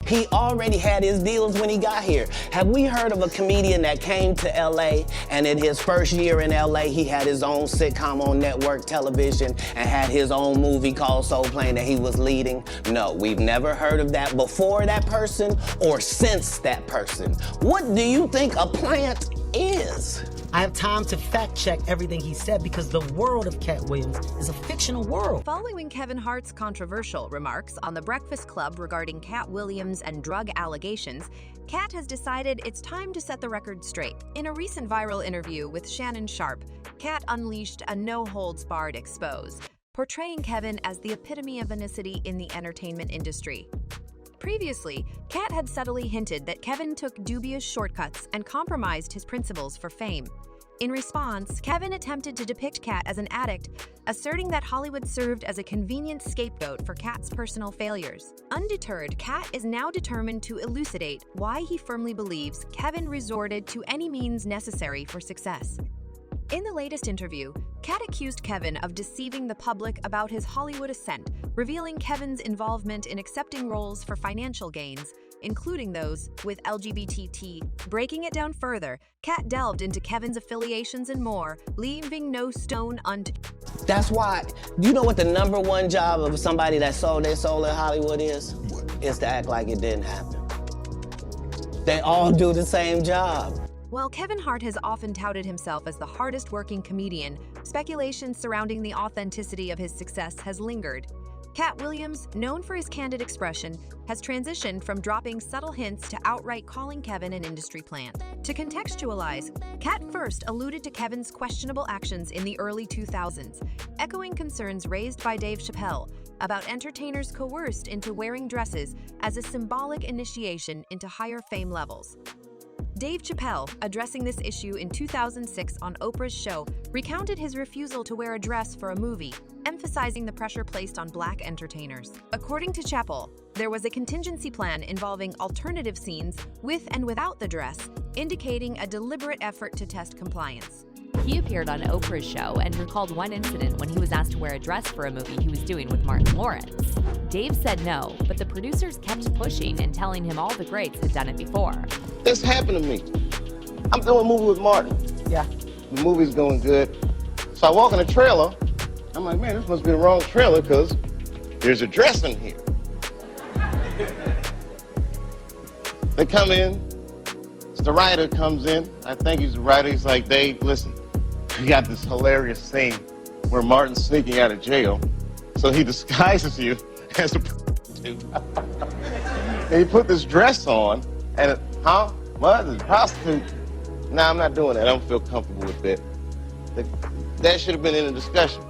He already had his deals when he got here. Have we heard of a comedian that came to LA and in his first year in LA, he had his own sitcom on network television and had his own movie called Soul Plane that he was leading? No, we've never heard of that before that person or since that person. What do you think a plant is? I have time to fact check everything he said because the world of Katt Williams is a fictional world. Following Kevin Hart's controversial remarks on The Breakfast Club regarding Katt Williams and drug allegations, Katt has decided it's time to set the record straight. In a recent viral interview with Shannon Sharpe, Katt unleashed a no-holds-barred expose, portraying Kevin as the epitome of anicity in the entertainment industry. Previously, Katt had subtly hinted that Kevin took dubious shortcuts and compromised his principles for fame. In response, Kevin attempted to depict Katt as an addict, asserting that Hollywood served as a convenient scapegoat for Katt's personal failures. Undeterred, Katt is now determined to elucidate why he firmly believes Kevin resorted to any means necessary for success. In the latest interview, Katt accused Kevin of deceiving the public about his Hollywood ascent, revealing Kevin's involvement in accepting roles for financial gains, including those with LGBT. Breaking it down further, Katt delved into Kevin's affiliations and more, leaving no stone unturned. That's why, you know what the #1 job of somebody that sold their soul in Hollywood is? Is to act like it didn't happen. They all do the same job. While Kevin Hart has often touted himself as the hardest-working comedian, speculation surrounding the authenticity of his success has lingered. Katt Williams, known for his candid expression, has transitioned from dropping subtle hints to outright calling Kevin an industry plant. To contextualize, Katt first alluded to Kevin's questionable actions in the early 2000s, echoing concerns raised by Dave Chappelle about entertainers coerced into wearing dresses as a symbolic initiation into higher fame levels. Dave Chappelle, addressing this issue in 2006 on Oprah's show, recounted his refusal to wear a dress for a movie, emphasizing the pressure placed on Black entertainers. According to Chappelle, there was a contingency plan involving alternative scenes with and without the dress, indicating a deliberate effort to test compliance. He appeared on Oprah's show and recalled one incident when he was asked to wear a dress for a movie he was doing with Martin Lawrence. Dave said no, but the producers kept pushing and telling him all the greats had done it before. This happened to me. I'm doing a movie with Martin. Yeah. The movie's going good. So I walk in the trailer. I'm like, man, this must be the wrong trailer because there's a dress in here. They come in. The writer comes in. I think he's the writer. He's like, Dave, listen, we got this hilarious scene where Martin's sneaking out of jail. So he disguises you as a prostitute. And he put this dress on, and what? A prostitute? Nah, I'm not doing that. I don't feel comfortable with that. That should have been in the discussion.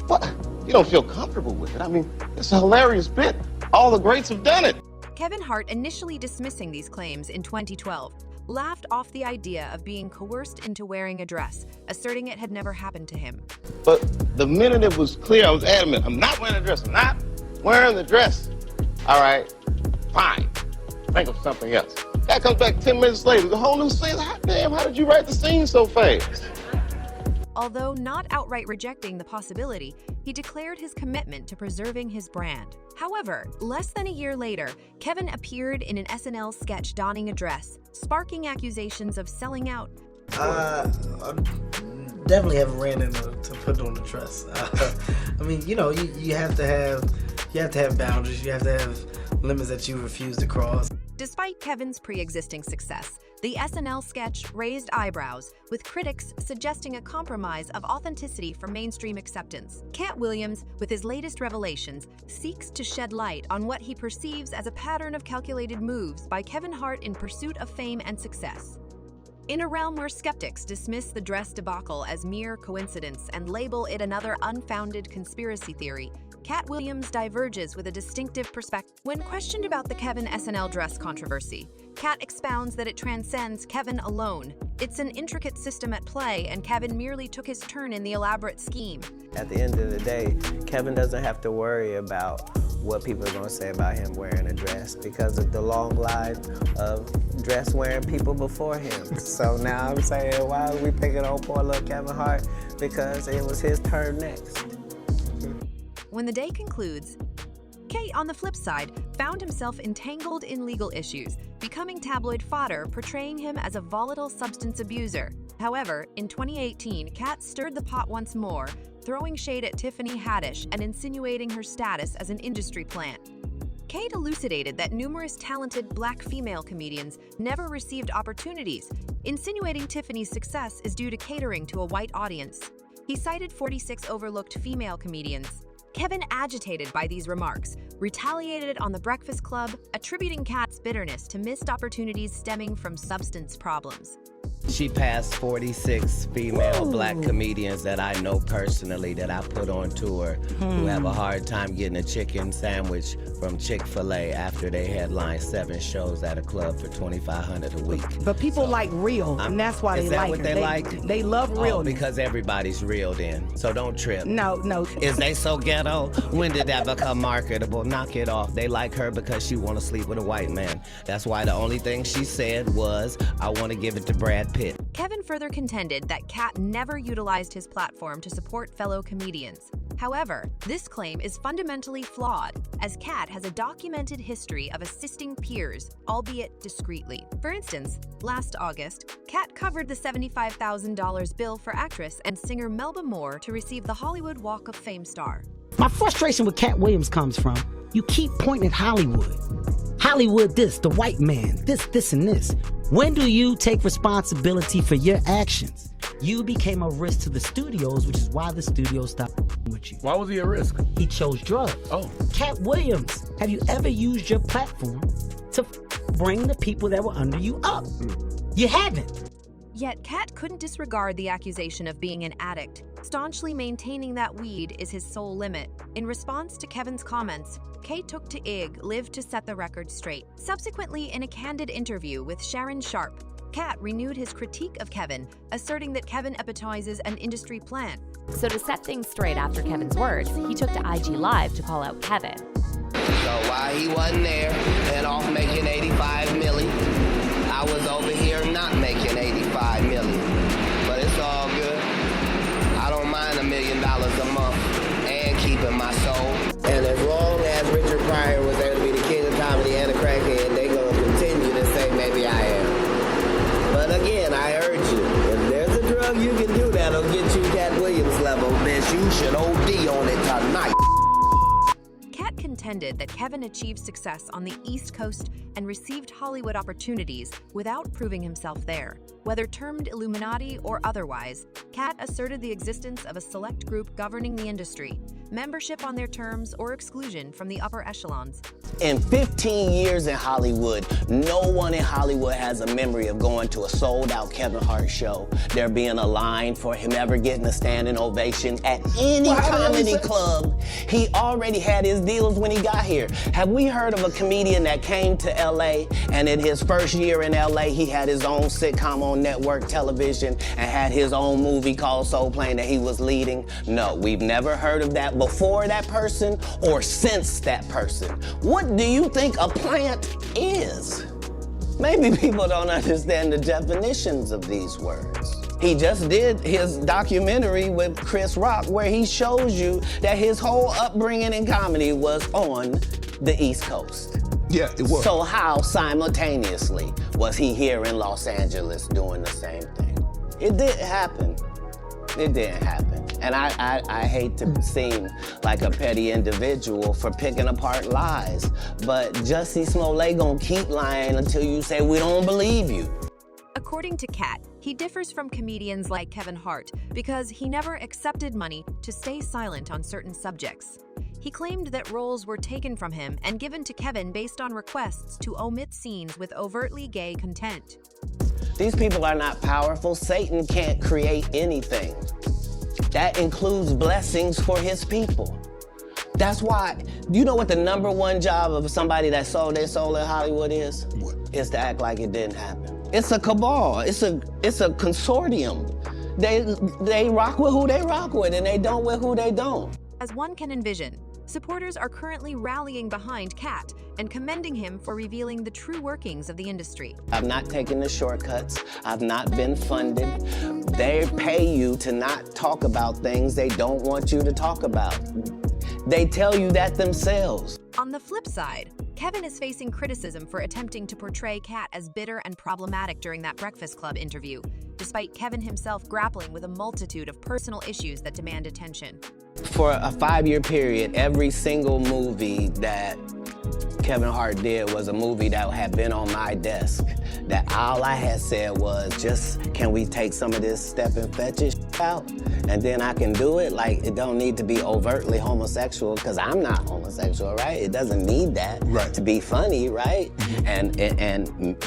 What? You don't feel comfortable with it? I mean, it's a hilarious bit. All the greats have done it. Kevin Hart, initially dismissing these claims in 2012, laughed off the idea of being coerced into wearing a dress, asserting it had never happened to him. But the minute it was clear, I was adamant. I'm not wearing a dress. I'm not wearing the dress. All right, fine. Think of something else. Guy comes back 10 minutes later, the whole new scene. Hot damn, how did you write the scene so fast? Although not outright rejecting the possibility, he declared his commitment to preserving his brand. However, less than a year later, Kevin appeared in an SNL sketch donning a dress, sparking accusations of selling out. I definitely haven't ran into to put on the dress. I mean, you know, you have to have boundaries. You have to have limits that you refuse to cross. Despite Kevin's pre-existing success, the SNL sketch raised eyebrows, with critics suggesting a compromise of authenticity for mainstream acceptance. Katt Williams, with his latest revelations, seeks to shed light on what he perceives as a pattern of calculated moves by Kevin Hart in pursuit of fame and success. In a realm where skeptics dismiss the dress debacle as mere coincidence and label it another unfounded conspiracy theory, Katt Williams diverges with a distinctive perspective. When questioned about the Kevin SNL dress controversy, Katt expounds that it transcends Kevin alone. It's an intricate system at play, and Kevin merely took his turn in the elaborate scheme. At the end of the day, Kevin doesn't have to worry about what people are going to say about him wearing a dress because of the long line of dress-wearing people before him. So now I'm saying, why are we picking on poor little Kevin Hart? Because it was his turn next. When the day concludes, Kate, on the flip side, found himself entangled in legal issues, becoming tabloid fodder, portraying him as a volatile substance abuser. However, in 2018, Katt stirred the pot once more, throwing shade at Tiffany Haddish and insinuating her status as an industry plant. Kate elucidated that numerous talented black female comedians never received opportunities, insinuating Tiffany's success is due to catering to a white audience. He cited 46 overlooked female comedians. Kevin, agitated by these remarks, retaliated on The Breakfast Club, attributing Katt's bitterness to missed opportunities stemming from substance problems. She passed 46 female black comedians that I know personally that I put on tour who have a hard time getting a chicken sandwich from Chick-fil-A after they headline 7 shows at a club for $2,500 a week. But people like real, and that's why they like her. Is that what they like? They love real. Oh, because everybody's real then. So don't trip. No. Is they so ghetto? When did that become marketable? Knock it off. They like her because she want to sleep with a white man. That's why the only thing she said was, I want to give it to Brad Pitt. Kevin further contended that Katt never utilized his platform to support fellow comedians. However, this claim is fundamentally flawed, as Katt has a documented history of assisting peers, albeit discreetly. For instance, last August, Katt covered the $75,000 bill for actress and singer Melba Moore to receive the Hollywood Walk of Fame star. My frustration with Katt Williams comes from, you keep pointing at Hollywood. Hollywood this, the white man, this, and this. When do you take responsibility for your actions? You became a risk to the studios, which is why the studios stopped with you. Why was he a risk? He chose drugs. Oh. Katt Williams, have you ever used your platform to bring the people that were under you up? You haven't. Yet Katt couldn't disregard the accusation of being an addict, staunchly maintaining that weed is his sole limit. In response to Kevin's comments, Kate took to IG Live to set the record straight. Subsequently, in a candid interview with Sharon Sharp, Katt renewed his critique of Kevin, asserting that Kevin epitomizes an industry plant. So to set things straight after Kevin's words, he took to IG Live to call out Kevin. So while he wasn't there and off making 85 million, I was over here not making 85 million. But it's all good. I don't mind $1 million a month and keeping my soul. And as long as Richard Pryor was able to be the king of comedy and a crackhead, they gonna continue to say maybe I am. But again, I urge you, if there's a drug you can do that'll get you Katt Williams level, bitch, you should OD on it tonight. Katt contended that Kevin achieved success on the East Coast and received Hollywood opportunities without proving himself there. Whether termed Illuminati or otherwise, Katt asserted the existence of a select group governing the industry, membership on their terms, or exclusion from the upper echelons. In 15 years in Hollywood, no one in Hollywood has a memory of going to a sold-out Kevin Hart show, there being a line for him ever getting a standing ovation at any comedy club. He already had his deals when he got here. Have we heard of a comedian that came to LA and in his first year in LA, he had his own sitcom on network television and had his own movie called Soul Plane that he was leading? No, we've never heard of that before that person or since that person. What do you think a plant is? Maybe people don't understand the definitions of these words. He just did his documentary with Chris Rock where he shows you that his whole upbringing in comedy was on the East Coast. Yeah, it was. So how simultaneously was he here in Los Angeles doing the same thing? It didn't happen. It didn't happen. And I hate to seem like a petty individual for picking apart lies, but Jussie Smollett gonna keep lying until you say we don't believe you. According to Katt, he differs from comedians like Kevin Hart because he never accepted money to stay silent on certain subjects. He claimed that roles were taken from him and given to Kevin based on requests to omit scenes with overtly gay content. These people are not powerful. Satan can't create anything. That includes blessings for his people. That's why, you know what the #1 job of somebody that sold their soul in Hollywood is? What? Is to act like it didn't happen. It's a cabal, it's a consortium. They rock with who they rock with and they don't with who they don't. As one can envision, supporters are currently rallying behind Katt and commending him for revealing the true workings of the industry. I've not taken the shortcuts. I've not been funded. They pay you to not talk about things they don't want you to talk about. They tell you that themselves. On the flip side, Kevin is facing criticism for attempting to portray Katt as bitter and problematic during that Breakfast Club interview, despite Kevin himself grappling with a multitude of personal issues that demand attention. For a 5-year period, every single movie that Kevin Hart did was a movie that had been on my desk. That all I had said was, just, can we take some of this step and fetch it out? And then I can do it. Like, it don't need to be overtly homosexual, because I'm not homosexual, right? It doesn't need that to be funny, right? And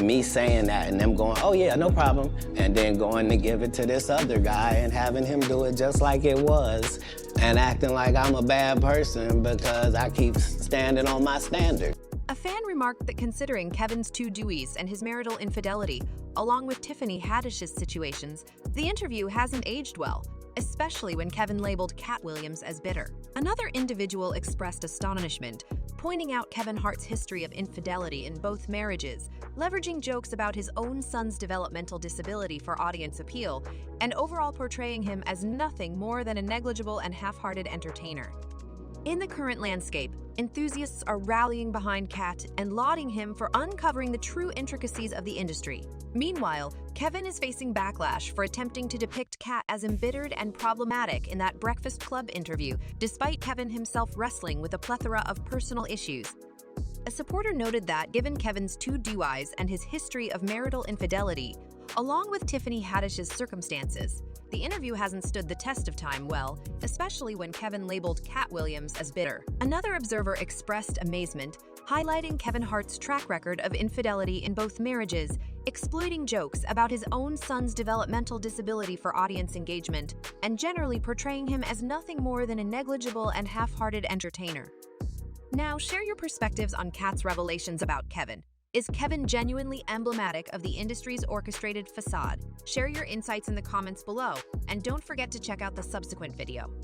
me saying that and them going, oh yeah, no problem. And then going to give it to this other guy and having him do it just like it was and acting like I'm a bad person because I keep standing on my standard. A fan remarked that considering Kevin's two Deweys and his marital infidelity, along with Tiffany Haddish's situations, the interview hasn't aged well, especially when Kevin labeled Katt Williams as bitter. Another individual expressed astonishment, pointing out Kevin Hart's history of infidelity in both marriages, leveraging jokes about his own son's developmental disability for audience appeal, and overall portraying him as nothing more than a negligible and half-hearted entertainer. In the current landscape, enthusiasts are rallying behind Katt and lauding him for uncovering the true intricacies of the industry. Meanwhile, Kevin is facing backlash for attempting to depict Katt as embittered and problematic in that Breakfast Club interview, despite Kevin himself wrestling with a plethora of personal issues. A supporter noted that, given Kevin's two DUIs and his history of marital infidelity, along with Tiffany Haddish's circumstances, the interview hasn't stood the test of time well, especially when Kevin labeled Katt Williams as bitter. Another observer expressed amazement, highlighting Kevin Hart's track record of infidelity in both marriages, exploiting jokes about his own son's developmental disability for audience engagement, and generally portraying him as nothing more than a negligible and half-hearted entertainer. Now, share your perspectives on Katt's revelations about Kevin. Is Kevin genuinely emblematic of the industry's orchestrated facade? Share your insights in the comments below, and don't forget to check out the subsequent video.